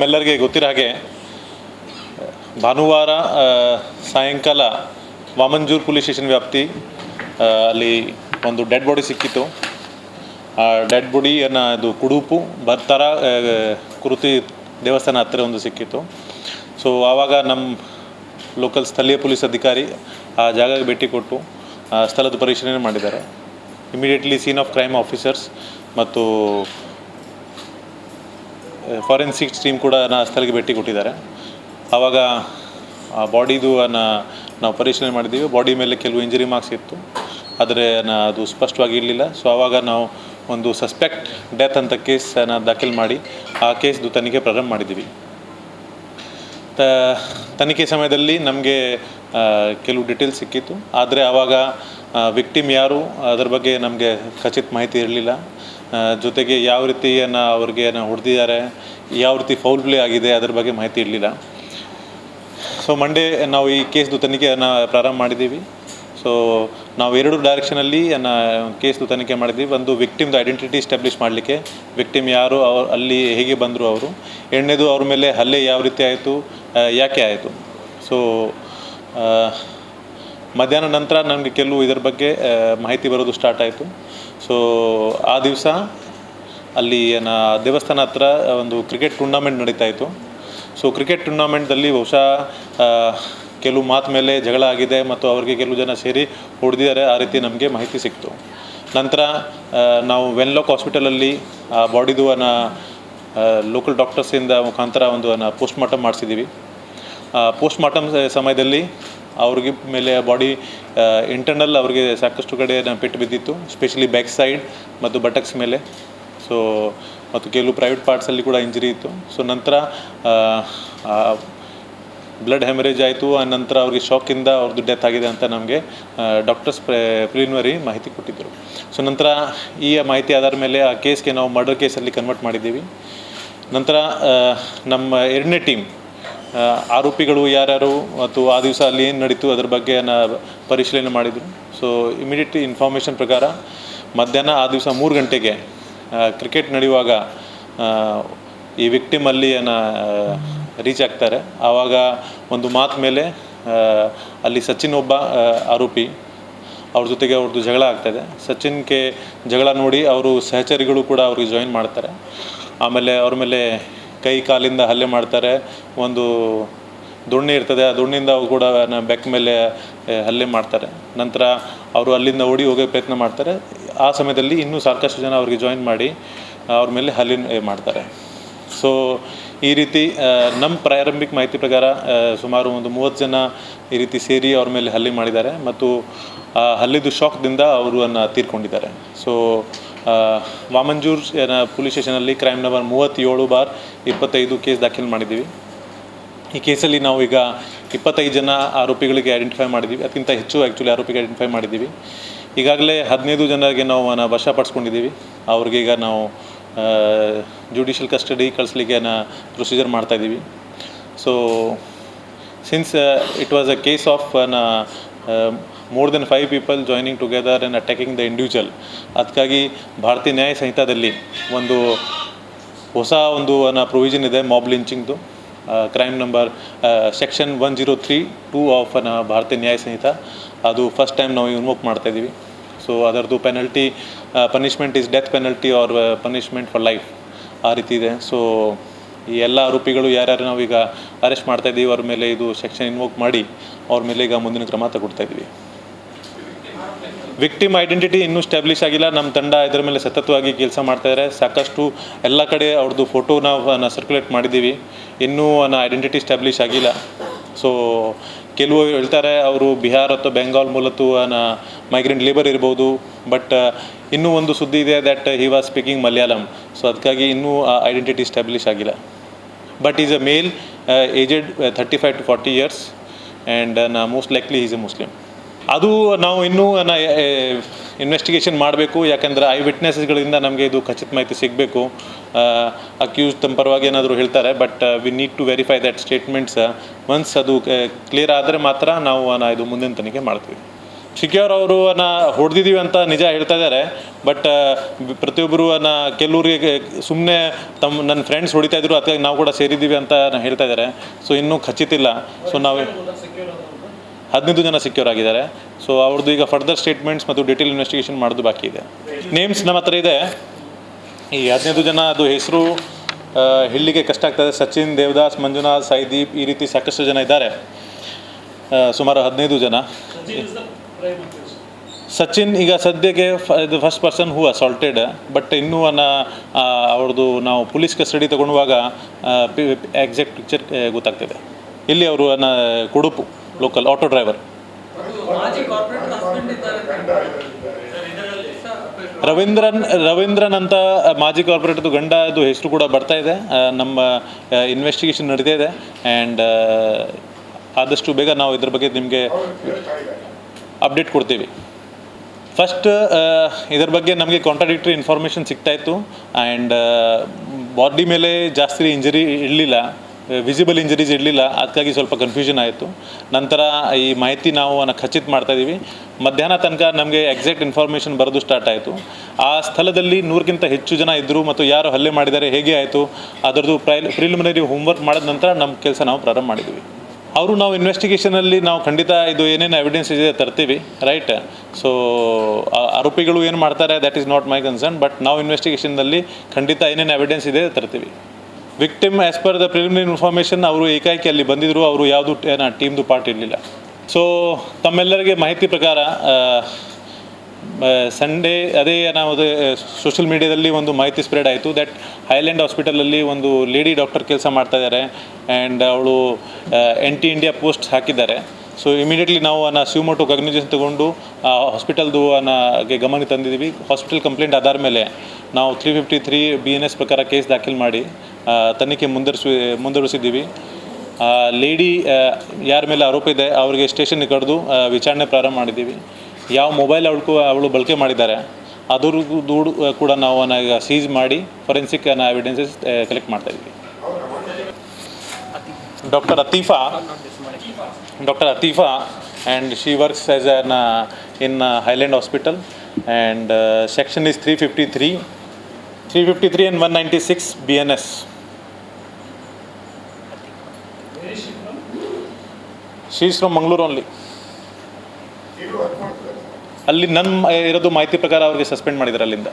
ನಮ್ಮೆಲ್ಲರಿಗೆ ಗೊತ್ತಿರೋ ಹಾಗೆ ಭಾನುವಾರ ಸಾಯಂಕಾಲ ವಾಮಂಜೂರು ಪೊಲೀಸ್ ಸ್ಟೇಷನ್ ವ್ಯಾಪ್ತಿ ಅಲ್ಲಿ ಒಂದು ಡೆಡ್ ಬಾಡಿ ಸಿಕ್ಕಿತ್ತು. ಆ ಡೆಡ್ ಬಾಡಿಯನ್ನು ಅದು ಕುಡುಪು ಬರ್ತಾರ ಕುರುತಿ ದೇವಸ್ಥಾನ ಹತ್ತಿರ ಒಂದು ಸಿಕ್ಕಿತ್ತು. ಸೊ ಆವಾಗ ನಮ್ಮ ಲೋಕಲ್ ಸ್ಥಳೀಯ ಪೊಲೀಸ್ ಅಧಿಕಾರಿ ಆ ಜಾಗಕ್ಕೆ ಭೇಟಿ ಕೊಟ್ಟು ಸ್ಥಳದ ಪರಿಶೀಲನೆ ಮಾಡಿದ್ದಾರೆ. Immediately scene of crime officers ಮತ್ತು ಫಾರೆನ್ಸಿಕ್ಸ್ ಟೀಮ್ ಕೂಡ ಸ್ಥಳಕ್ಕೆ ಭೇಟಿ ಕೊಟ್ಟಿದ್ದಾರೆ. ಆವಾಗ ಆ ಬಾಡಿದು ನಾವು ಪರಿಶೀಲನೆ ಮಾಡಿದ್ದೀವಿ. ಬಾಡಿ ಮೇಲೆ ಕೆಲವು ಇಂಜರಿ ಮಾರ್ಕ್ಸ್ ಇತ್ತು, ಆದರೆ ಅದು ಸ್ಪಷ್ಟವಾಗಿ ಇರಲಿಲ್ಲ. ಸೊ ಆವಾಗ ನಾವು ಒಂದು ಸಸ್ಪೆಕ್ಟ್ ಡೆತ್ ಅಂತ ಕೇಸನ್ನು ದಾಖಲು ಮಾಡಿ ಆ ಕೇಸ್ದು ತನಿಖೆ ಪ್ರಾರಂಭ ಮಾಡಿದ್ದೀವಿ. ತನಿಖೆ ಸಮಯದಲ್ಲಿ ನಮಗೆ ಕೆಲವು ಡೀಟೇಲ್ಸ್ ಸಿಕ್ಕಿತ್ತು, ಆದರೆ ಆವಾಗ ವಿಕ್ಟಿಮ್ ಯಾರು ಅದರ ಬಗ್ಗೆ ನಮಗೆ ಖಚಿತ ಮಾಹಿತಿ ಇರಲಿಲ್ಲ. ಜೊತೆಗೆ ಯಾವ ರೀತಿಯನ್ನು ಅವ್ರಿಗೆ ಹೊಡೆದಿದ್ದಾರೆ, ಯಾವ ರೀತಿ ಫೌಲ್ ಪ್ಲೇ ಆಗಿದೆ ಅದರ ಬಗ್ಗೆ ಮಾಹಿತಿ ಇರಲಿಲ್ಲ. ಸೊ ಮಂಡೇ ನಾವು ಈ ಕೇಸ್ದು ತನಿಖೆಯನ್ನು ಪ್ರಾರಂಭ ಮಾಡಿದ್ದೀವಿ. ಸೊ ನಾವು ಎರಡು ಡೈರೆಕ್ಷನಲ್ಲಿ ಕೇಸ್ದು ತನಿಖೆ ಮಾಡಿದ್ದೀವಿ. ಒಂದು ವಿಕ್ಟಿಮ್ದು ಐಡೆಂಟಿಟಿ ಎಸ್ಟಾಬ್ಲಿಷ್ ಮಾಡಲಿಕ್ಕೆ, ವಿಕ್ಟಿಮ್ ಯಾರು, ಅಲ್ಲಿ ಹೇಗೆ ಬಂದರು ಅವರು. ಎರಡನೇದು ಅವ್ರ ಮೇಲೆ ಹಲ್ಲೆ ಯಾವ ರೀತಿ ಆಯಿತು, ಯಾಕೆ ಆಯಿತು. ಸೊ ಮಧ್ಯಾಹ್ನ ನಂತರ ನಮಗೆ ಕೆಲವು ಇದರ ಬಗ್ಗೆ ಮಾಹಿತಿ ಬರೋದು ಸ್ಟಾರ್ಟ್ ಆಯಿತು. ಸೊ ಆ ದಿವಸ ಅಲ್ಲಿ ದೇವಸ್ಥಾನ ಹತ್ರ ಒಂದು ಕ್ರಿಕೆಟ್ ಟೂರ್ನಮೆಂಟ್ ನಡೀತಾ ಇತ್ತು. ಸೊ ಕ್ರಿಕೆಟ್ ಟೂರ್ನಮೆಂಟ್ದಲ್ಲಿ ಬಹುಶಃ ಕೆಲವು ಮಾತು ಮೇಲೆ ಜಗಳ ಆಗಿದೆ ಮತ್ತು ಅವ್ರಿಗೆ ಕೆಲವು ಜನ ಸೇರಿ ಹೊಡೆದಿದ್ದಾರೆ, ಆ ರೀತಿ ನಮಗೆ ಮಾಹಿತಿ ಸಿಕ್ತು. ನಂತರ ನಾವು ವೆನ್ಲಾಕ್ ಹಾಸ್ಪಿಟಲಲ್ಲಿ ಆ ಬಾಡಿದು ಲೋಕಲ್ ಡಾಕ್ಟರ್ಸಿಂದ ಮುಖಾಂತರ ಒಂದು ಪೋಸ್ಟ್ಮಾರ್ಟಮ್ ಮಾಡಿಸಿದ್ದೀವಿ. ಪೋಸ್ಟ್ಮಾರ್ಟಮ್ ಸಮಯದಲ್ಲಿ ಅವ್ರಿಗೆ ಮೇಲೆ ಬಾಡಿ ಇಂಟರ್ನಲ್ ಅವ್ರಿಗೆ ಸಾಕಷ್ಟು ಕಡೆ ಪೆಟ್ಟು ಬಿದ್ದಿತ್ತು, ಸ್ಪೆಷಲಿ ಬ್ಯಾಕ್ ಸೈಡ್ ಮತ್ತು ಬಟಕ್ಸ್ ಮೇಲೆ. ಸೊ ಮತ್ತು ಕೆಲವು ಪ್ರೈವೇಟ್ ಪಾರ್ಟ್ಸಲ್ಲಿ ಕೂಡ ಇಂಜರಿ ಇತ್ತು. ಸೊ ನಂತರ ಬ್ಲಡ್ ಹೆಮರೇಜ್ ಆಯಿತು. ಆ ನಂತರ ಅವ್ರಿಗೆ ಶಾಕಿಂದ ಅವ್ರದ್ದು ಡೆತ್ ಆಗಿದೆ ಅಂತ ನಮಗೆ ಡಾಕ್ಟರ್ಸ್ ಪ್ರಿಲಿಮಿನರಿ ಮಾಹಿತಿ ಕೊಟ್ಟಿದ್ದರು. ಸೊ ನಂತರ ಈ ಮಾಹಿತಿ ಆಧಾರ ಮೇಲೆ ಆ ಕೇಸ್ಗೆ ನಾವು ಮರ್ಡರ್ ಕೇಸಲ್ಲಿ ಕನ್ವರ್ಟ್ ಮಾಡಿದ್ದೀವಿ. ನಂತರ ನಮ್ಮ ಎರಡನೇ ಟೀಮ್ ಆರೋಪಿಗಳು ಯಾರ್ಯಾರು ಮತ್ತು ಆ ದಿವಸ ಅಲ್ಲಿ ಏನು ನಡೀತು ಅದರ ಬಗ್ಗೆ ಪರಿಶೀಲನೆ ಮಾಡಿದರು. ಸೊ ಇಮಿಡಿಯೇಟ್ ಇನ್ಫಾರ್ಮೇಷನ್ ಪ್ರಕಾರ ಮಧ್ಯಾಹ್ನ ಆ ದಿವಸ 3 ಗಂಟೆಗೆ ಕ್ರಿಕೆಟ್ ನಡೆಯುವಾಗ ಈ ವಿಕ್ಟಿಮಲ್ಲಿ ರೀಚ್ ಆಗ್ತಾರೆ. ಆವಾಗ ಒಂದು ಮಾತು ಮೇಲೆ ಅಲ್ಲಿ ಸಚಿನ್ ಒಬ್ಬ ಆರೋಪಿ, ಅವ್ರ ಜೊತೆಗೆ ಅವ್ರದ್ದು ಜಗಳ ಆಗ್ತಾಯಿದೆ. ಸಚಿನ್ಗೆ ಜಗಳ ನೋಡಿ ಅವರು ಸಹಚರಿಗಳು ಕೂಡ ಅವ್ರಿಗೆ ಜಾಯಿನ್ ಮಾಡ್ತಾರೆ. ಆಮೇಲೆ ಅವ್ರ ಮೇಲೆ ಕೈ ಕಾಲಿಂದ ಹಲ್ಲೆ ಮಾಡ್ತಾರೆ. ಒಂದು ದೊಣ್ಣೆ ಇರ್ತದೆ, ಆ ದೊಣ್ಣಿಂದ ಅವರು ಕೂಡ ಬೆಕ್ಕ ಮೇಲೆ ಹಲ್ಲೆ ಮಾಡ್ತಾರೆ. ನಂತರ ಅವರು ಅಲ್ಲಿಂದ ಓಡಿ ಹೋಗೋ ಪ್ರಯತ್ನ ಮಾಡ್ತಾರೆ. ಆ ಸಮಯದಲ್ಲಿ ಇನ್ನೂ ಸಾಕಷ್ಟು ಜನ ಅವ್ರಿಗೆ ಜಾಯಿನ್ ಮಾಡಿ ಅವ್ರ ಮೇಲೆ ಹಲ್ಲೆ ಮಾಡ್ತಾರೆ. ಸೊ ಈ ರೀತಿ ನಮ್ಮ ಪ್ರಾರಂಭಿಕ ಮಾಹಿತಿ ಪ್ರಕಾರ ಸುಮಾರು ಒಂದು 30 ಜನ ಈ ರೀತಿ ಸೇರಿ ಅವ್ರ ಮೇಲೆ ಹಲ್ಲೆ ಮಾಡಿದ್ದಾರೆ ಮತ್ತು ಆ ಹಲ್ಲೆದು ಶಾಕ್ದಿಂದ ಅವರು ತೀರ್ಕೊಂಡಿದ್ದಾರೆ. ಸೊ ವಾಮಂಜೂರು ಪೊಲೀಸ್ ಸ್ಟೇಷನಲ್ಲಿ ಕ್ರೈಮ್ ನಂಬರ್ 37/25 ಕೇಸ್ ದಾಖಲು ಮಾಡಿದ್ದೀವಿ. ಈ ಕೇಸಲ್ಲಿ ನಾವು ಈಗ 25 ಜನ ಆರೋಪಿಗಳಿಗೆ ಐಡೆಂಟಿಫೈ ಮಾಡಿದ್ದೀವಿ. ಅದಕ್ಕಿಂತ ಹೆಚ್ಚು ಆ್ಯಕ್ಚುಲಿ ಆರೋಪಿಗೆ ಐಡೆಂಟಿಫೈ ಮಾಡಿದ್ದೀವಿ. ಈಗಾಗಲೇ 15 ಜನರಿಗೆ ನಾವು ವಶಪಡಿಸ್ಕೊಂಡಿದ್ದೀವಿ. ಅವ್ರಿಗೆ ಈಗ ನಾವು ಜುಡಿಷಿಯಲ್ ಕಸ್ಟಡಿ ಕಳಿಸ್ಲಿಕ್ಕೆ ಪ್ರೊಸೀಜರ್ ಮಾಡ್ತಾಯಿದ್ದೀವಿ. So since it was a case of more than 5 people joining together and attacking the individual, ಅದಕ್ಕಾಗಿ ಭಾರತೀಯ ನ್ಯಾಯ ಸಂಹಿತಾದಲ್ಲಿ ಒಂದು ಹೊಸ ಒಂದು ಪ್ರೊವಿಷನ್ ಇದೆ ಮಾಬ್ ಲಿಂಚಿಂಗ್ದು. Crime number section 103(2) of Bharatiya Nyaya Sanhita. ಅದು ಫಸ್ಟ್ ಟೈಮ್ ನಾವು ಇನ್ವೋಕ್ ಮಾಡ್ತಾಯಿದ್ದೀವಿ. ಸೊ ಅದರದ್ದು punishment is death penalty or punishment for life, ಆ ರೀತಿ ಇದೆ. ಸೊ ಈ ಎಲ್ಲ ಆರೋಪಿಗಳು ಯಾರ್ಯಾರು ನಾವೀಗ ಅರೆಸ್ಟ್ ಮಾಡ್ತಾಯಿದ್ದೀವಿ ಅವ್ರ ಮೇಲೆ ಇದು ಸೆಕ್ಷನ್ ಇನ್ವೋಕ್ ಮಾಡಿ ಅವ್ರ ಮೇಲೆ ಈಗ ಮುಂದಿನ ಕ್ರಮ ತಗೊಳ್ತಾಯಿದ್ದೀವಿ. ವಿಕ್ಟಿಮ್ ಐಡೆಂಟಿಟಿ ಇನ್ನೂ ಸ್ಟ್ಯಾಬ್ಲಿಷ್ ಆಗಿಲ್ಲ. ನಮ್ಮ ತಂಡ ಇದರ ಮೇಲೆ ಸತತವಾಗಿ ಕೆಲಸ ಮಾಡ್ತಾಯಿದ್ದಾರೆ. ಸಾಕಷ್ಟು ಎಲ್ಲ ಕಡೆ ಅವ್ರದ್ದು ಫೋಟೋ ನಾವು ಸರ್ಕ್ಯುಲೇಟ್ ಮಾಡಿದ್ದೀವಿ. ಇನ್ನೂ ಐಡೆಂಟಿಟಿ ಸ್ಟ್ಯಾಬ್ಲಿಷ್ ಆಗಿಲ್ಲ. ಸೊ ಕೆಲವು ಹೇಳ್ತಾರೆ ಅವರು ಬಿಹಾರ್ ಅಥವಾ ಬೆಂಗಾಲ್ ಮೂಲತು ಮೈಗ್ರೆಂಟ್ ಲೇಬರ್ ಇರ್ಬೋದು. ಬಟ್ ಇನ್ನೂ ಒಂದು ಸುದ್ದಿ ಇದೆ that he was speaking Malayalam. So ಅದಕ್ಕಾಗಿ ಇನ್ನೂ ಐಡೆಂಟಿಟಿ ಸ್ಟ್ಯಾಬ್ಲಿಷ್ ಆಗಿಲ್ಲ. But is a male aged 35 to 40 years and most likely is a Muslim. ಅದು ನಾವು ಇನ್ನೂ ಇನ್ವೆಸ್ಟಿಗೇಷನ್ ಮಾಡಬೇಕು. ಯಾಕಂದರೆ ಐ ವಿಟ್ನೆಸಸ್ಗಳಿಂದ ನಮಗೆ ಇದು ಖಚಿತ ಮಾಹಿತಿ ಸಿಗಬೇಕು. ಅಕ್ಯೂಸ್ ತಮ್ಮ ಪರವಾಗಿ ಏನಾದರೂ ಹೇಳ್ತಾರೆ, but we need to verify that statements. Once ಅದು ಕ್ಲಿಯರ್ ಆದರೆ ಮಾತ್ರ ನಾವು ಇದು ಮುಂದಿನ ತನಿಖೆ ಮಾಡ್ತೀವಿ. ಶಿಕ್ಯೋರ್ ಅವರು ಹೊಡೆದಿದ್ದೀವಿ ಅಂತ ನಿಜ ಹೇಳ್ತಾ ಇದ್ದಾರೆ. ಬಟ್ ಪ್ರತಿಯೊಬ್ಬರು ಕೆಲವರಿಗೆ ಸುಮ್ಮನೆ ನನ್ನ ಫ್ರೆಂಡ್ಸ್ ಹೊಡಿತಾ ಇದ್ರು, ಅದಕ್ಕೆ ನಾವು ಕೂಡ ಸೇರಿದ್ದೀವಿ ಅಂತ ಹೇಳ್ತಾ ಇದ್ದಾರೆ. ಸೊ ಇನ್ನೂ ಖಚಿತ ಇಲ್ಲ. ಸೊ ನಾವು 15 ಜನ ಸಿಕ್ಯೂರ್ ಆಗಿದ್ದಾರೆ. ಸೊ ಅವ್ರದ್ದು ಈಗ ಫರ್ದರ್ ಸ್ಟೇಟ್ಮೆಂಟ್ಸ್ ಮತ್ತು ಡೀಟೇಲ್ ಇನ್ವೆಸ್ಟಿಗೇಷನ್ ಮಾಡೋದು ಬಾಕಿ ಇದೆ. ನೇಮ್ಸ್ ನಮ್ಮ ಹತ್ರ ಇದೆ. ಈ 15 ಜನ ಅದು ಹೆಸರು ಹೇಳಲಿಕ್ಕೆ ಕಷ್ಟ ಆಗ್ತದೆ. ಸಚಿನ್, ದೇವದಾಸ್, ಮಂಜುನಾಥ್, ಸೈದೀಪ್, ಈ ರೀತಿ ಸಾಕಷ್ಟು ಜನ ಇದ್ದಾರೆ. ಸುಮಾರು 15 ಜನ. ಸಚಿನ್ ಈಗ ಸದ್ಯಕ್ಕೆ first person who assaulted. But ಇನ್ನೂ ಅವ್ರದ್ದು ನಾವು ಪೊಲೀಸ್ ಕಸ್ಟಡಿ ತಗೊಳ್ಳುವಾಗ ಎಕ್ಸಾಕ್ಟ್ ಪಿಕ್ಚರ್ ಗೊತ್ತಾಗ್ತದೆ. ಇಲ್ಲಿ ಅವರು Kudupu local auto driver Ravindran ಅಂತ ಮಾಜಿ ಕಾರ್ಪೊರೇಟರ್ದು ಗಂಡ ಅದು ಹೆಸರು ಕೂಡ ಬರ್ತಾ ಇದೆ. ನಮ್ಮ ಇನ್ವೆಸ್ಟಿಗೇಷನ್ ನಡೀತಾ ಇದೆ. ಆ್ಯಂಡ್ ಆದಷ್ಟು ಬೇಗ ನಾವು ಇದ್ರ ಬಗ್ಗೆ ನಿಮಗೆ ಅಪ್ಡೇಟ್ ಕೊಡ್ತೀವಿ. ಫಸ್ಟ್ ಇದ್ರ ಬಗ್ಗೆ ನಮಗೆ ಕಾಂಟ್ರಾಡಿಕ್ಟರಿ ಇನ್ಫಾರ್ಮೇಷನ್ ಸಿಗ್ತಾಯಿತ್ತು. ಆ್ಯಂಡ್ ಬಾಡಿ ಮೇಲೆ ಜಾಸ್ತಿ ಇಂಜರಿ ಇರಲಿಲ್ಲ, ವಿಸಿಬಲ್ ಇಂಜರೀಸ್ ಇರಲಿಲ್ಲ. ಅದಕ್ಕಾಗಿ ಸ್ವಲ್ಪ ಕನ್ಫ್ಯೂಷನ್ ಆಯಿತು. ನಂತರ ಈ ಮಾಹಿತಿ ನಾವು ಖಚಿತ ಮಾಡ್ತಾಯಿದ್ದೀವಿ. ಮಧ್ಯಾಹ್ನ ತನಕ ನಮಗೆ ಎಕ್ಸಾಕ್ಟ್ ಇನ್ಫಾರ್ಮೇಷನ್ ಬರೋದು ಸ್ಟಾರ್ಟ್ ಆಯಿತು. ಆ ಸ್ಥಳದಲ್ಲಿ 100ಕ್ಕಿಂತ ಹೆಚ್ಚು ಜನ ಇದ್ದರು ಮತ್ತು ಯಾರು ಹಲ್ಲೆ ಮಾಡಿದ್ದಾರೆ, ಹೇಗೆ ಆಯಿತು, ಅದರದ್ದು ಪ್ರಿಲಿಮಿನರಿ ಹೋಮ್ವರ್ಕ್ ಮಾಡಿದ ನಂತರ ನಮ್ಮ ಕೆಲಸ ನಾವು ಪ್ರಾರಂಭ ಮಾಡಿದ್ವಿ. ನಾವು ಇನ್ವೆಸ್ಟಿಗೇಷನಲ್ಲಿ ನಾವು ಖಂಡಿತ ಇದು ಏನೇನು ಎವಿಡೆನ್ಸ್ ಇದೆ ತರ್ತೀವಿ, ರೈಟ್. ಸೊ ಆರೋಪಿಗಳು ಏನು ಮಾಡ್ತಾರೆ that is not my concern. But ನಾವು ಇನ್ವೆಸ್ಟಿಗೇಷನ್ನಲ್ಲಿ ಖಂಡಿತ ಏನೇನು ಎವಿಡೆನ್ಸ್ ಇದೆ ತರ್ತೀವಿ. Victim as per the preliminary information ಅವರು ಏಕಾಏಕಿ ಅಲ್ಲಿ ಬಂದಿದ್ದರು. ಅವರು ಯಾವುದು ಟೀಮ್ದು ಪಾರ್ಟ್ ಇರಲಿಲ್ಲ. ಸೊ ತಮ್ಮೆಲ್ಲರಿಗೆ ಮಾಹಿತಿ ಪ್ರಕಾರ ಸಂಡೇ ಅದೇ ನಾವು ಸೋಷಿಯಲ್ ಮೀಡಿಯಾದಲ್ಲಿ ಒಂದು ಮಾಹಿತಿ ಸ್ಪ್ರೆಡ್ ಆಯಿತು ದ್ಯಾಟ್ ಹೈಲ್ಯಾಂಡ್ ಹಾಸ್ಪಿಟಲಲ್ಲಿ ಒಂದು ಲೇಡಿ ಡಾಕ್ಟರ್ ಕೆಲಸ ಮಾಡ್ತಾಯಿದ್ದಾರೆ. ಆ್ಯಂಡ್ ಅವಳು NT ಇಂಡಿಯಾ ಪೋಸ್ಟ್ ಹಾಕಿದ್ದಾರೆ. ಸೊ ಇಮಿಡಿಯೇಟ್ಲಿ ನಾವು ಶಿವಮೊಗ್ಗ ಕಾಗ್ನಿಷನ್ ತಗೊಂಡು ಹಾಸ್ಪಿಟಲ್ದು ಗಮನಕ್ಕೆ ತಂದಿದ್ದೀವಿ. ಹಾಸ್ಪಿಟಲ್ ಕಂಪ್ಲೇಂಟ್ ಆಧಾರ ಮೇಲೆ ನಾವು 353 BNS ಪ್ರಕಾರ ಕೇಸ್ ದಾಖಲು ಮಾಡಿ ತನಿಖೆ ಮುಂದುವರಿಸಿದ್ದೀವಿ. ಲೇಡಿ ಯಾರ ಮೇಲೆ ಆರೋಪ ಇದೆ ಅವರಿಗೆ ಸ್ಟೇಷನ್ಗೆ ಕರೆದು ವಿಚಾರಣೆ ಪ್ರಾರಂಭ ಮಾಡಿದ್ದೀವಿ. ಯಾವ ಮೊಬೈಲ್ ಅವಳು ಬಳಕೆ ಮಾಡಿದ್ದಾರೆ ಅದ್ರದ್ದು ದೂಡು ಕೂಡ ನಾವು ಈಗ ಸೀಸ್ ಮಾಡಿ ಫೊರೆನ್ಸಿಕ್ ಎವಿಡೆನ್ಸಸ್ ಕಲೆಕ್ಟ್ ಮಾಡ್ತಾಯಿದ್ದೀವಿ. Doctor Atifa and she works as in Highland Hospital. And section is 353 and 196 BNS. She is from Mangalore only. ಅಲ್ಲಿ ನನ್ನ ಇರೋದು ಮಾಹಿತಿ ಪ್ರಕಾರ ಅವ್ರಿಗೆ ಸಸ್ಪೆಂಡ್ ಮಾಡಿದ್ದಾರೆ ಅಲ್ಲಿಂದ.